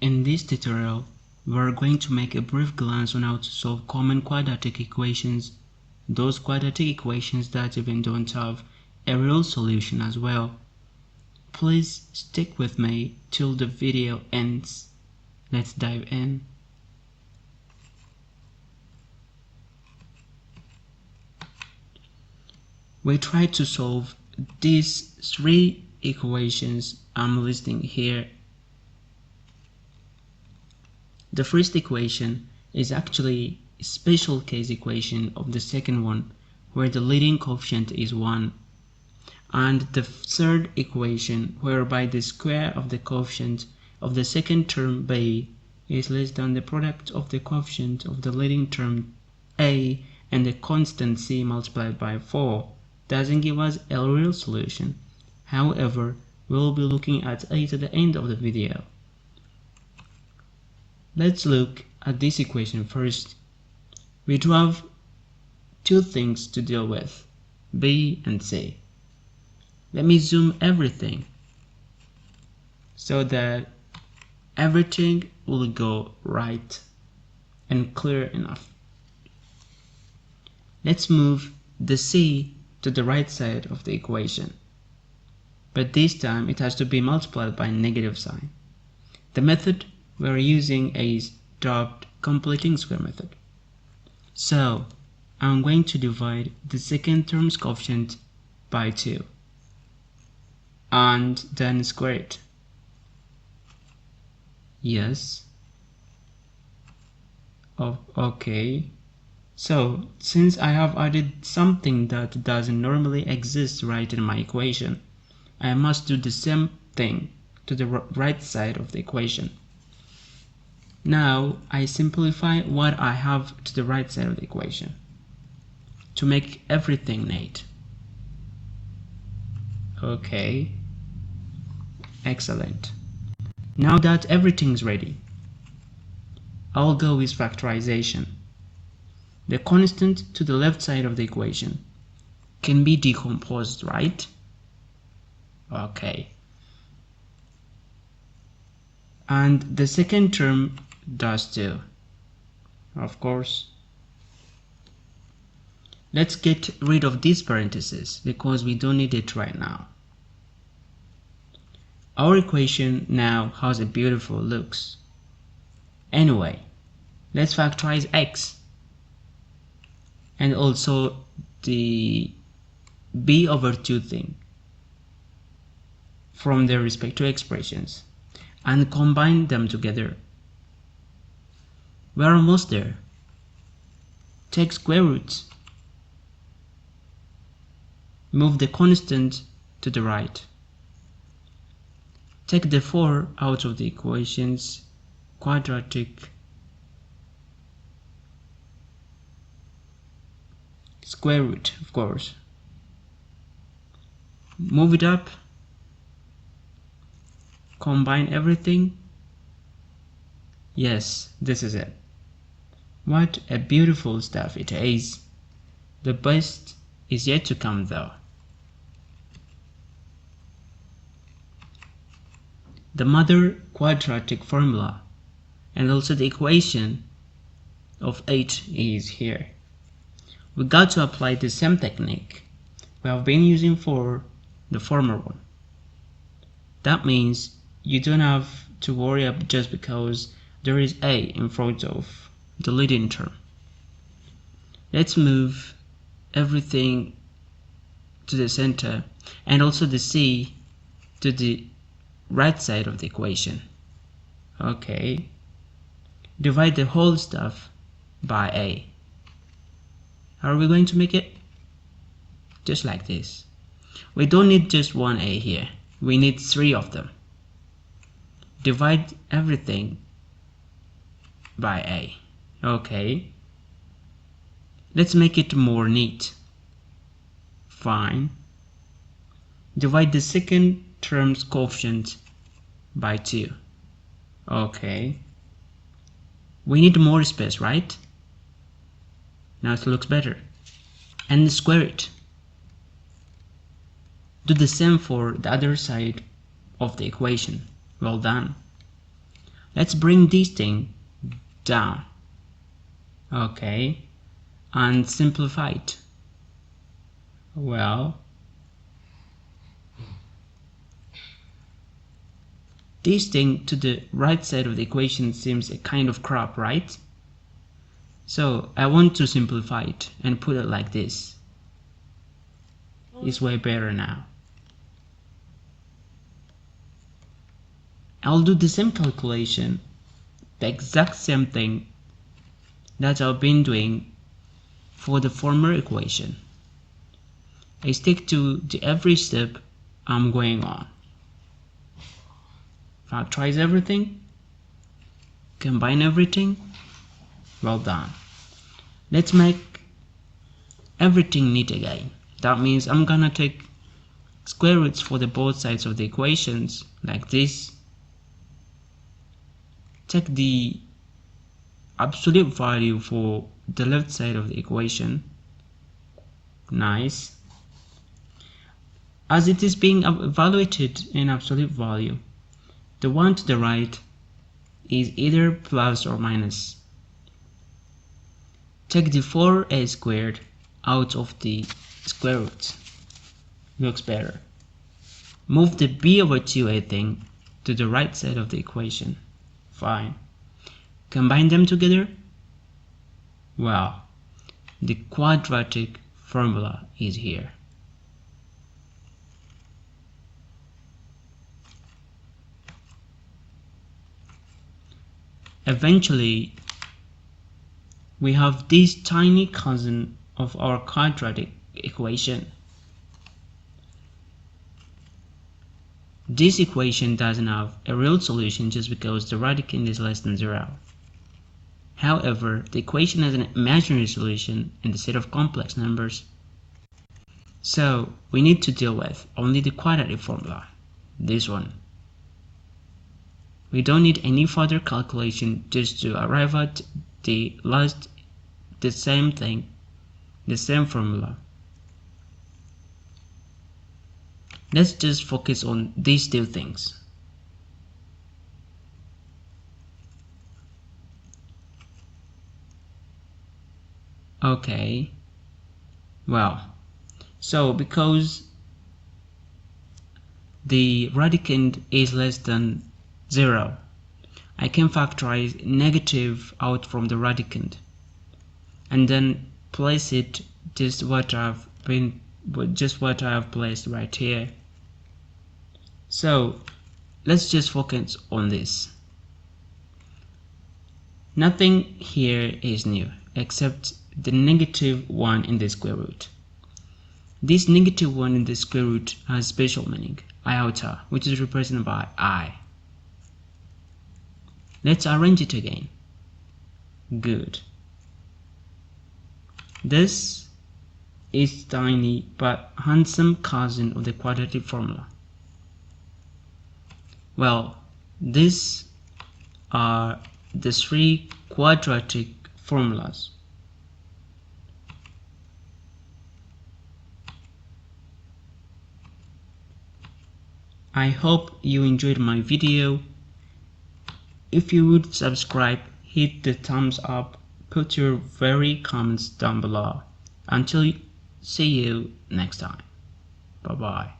In this tutorial, we are going to make a brief glance on how to solve common quadratic equations, those quadratic equations that even don't have a real solution as well. Please stick with me till the video ends. Let's dive in. We try to solve these three equations I'm listing here. The first equation is actually a special case equation of the second one, where the leading coefficient is 1. And the third equation, whereby the square of the coefficient of the second term b is less than the product of the coefficient of the leading term a and the constant c multiplied by 4, doesn't give us a real solution. However, we'll be looking at it at the end of the video. Let's look at this equation first. We do have two things to deal with, b and c. Let me zoom everything so that everything will go right and clear enough. Let's move the c to the right side of the equation, but this time it has to be multiplied by a negative sign. The method we're using is dubbed completing square method. So I'm going to divide the second term's coefficient by 2 and then square it. Yes. Oh, okay. So since I have added something that doesn't normally exist right in my equation, I must do the same thing to the right side of the equation. Now I simplify what I have to the right side of the equation to make everything neat. Okay, excellent. Now that everything's ready, I'll go with factorization. The constant to the left side of the equation can be decomposed, right? Okay. And the second term does too, of course. Let's get rid of this parenthesis because we don't need it right now. Our equation now has a beautiful looks. Anyway, let's factorize x and also the b over 2 thing from their respective expressions and combine them together. We're almost there. Take square roots. Move the constant to the right. Take the 4 out of the equation's quadratic square root, of course. Move it up. Combine everything. Yes, this is it. What a beautiful stuff it is. The best is yet to come though. The mother quadratic formula and also the equation of 8 is here. We got to apply the same technique we have been using for the former one. That means you don't have to worry about just because there is a in front of the leading term. Let's move everything to the center and also the c to the right side of the equation. Okay. Divide the whole stuff by a. How are we going to make it? Just like this. We don't need just one a here. We need 3 of them. Divide everything by a. Okay. Let's make it more neat. Fine. Divide the second term's coefficient by 2. Okay. We need more space, right? Now it looks better. And square it. Do the same for the other side of the equation. Well done. Let's bring this thing down. Okay, and simplify it. Well, this thing to the right side of the equation seems a kind of crap, right? So I want to simplify it and put it like this. It's way better now. I'll do the same calculation, the exact same thing that I've been doing for the former equation. I stick to every step I'm going on. Factorize everything, combine everything. Well done. Let's make everything neat again. That means I'm gonna take square roots for the both sides of the equations like this. Take the absolute value for the left side of the equation. Nice. As it is being evaluated in absolute value, the one to the right is either plus or minus. Take the 4a squared out of the square root. Looks better. Move the b over 2a thing to the right side of the equation. Fine. Combine them together. Well, the quadratic formula is here. Eventually, we have this tiny cousin of our quadratic equation. This equation doesn't have a real solution just because the radicand is less than 0. However, the equation has an imaginary solution in the set of complex numbers. So we need to deal with only the quadratic formula, this one. We don't need any further calculation just to arrive at the same thing, the same formula. Let's just focus on these two things. Okay, well, so because the radicand is less than 0, I can factorize negative out from the radicand and then place it just what I've placed right here. So let's just focus on this. Nothing here is new except the -1 in the square root. This -1 in the square root has special meaning, iota, which is represented by I. Let's arrange it again. Good. This is tiny but handsome cousin of the quadratic formula. Well, these are the 3 quadratic formulas. I hope you enjoyed my video. If you would subscribe, hit the thumbs up, put your very comments down below. Until see you next time. Bye bye.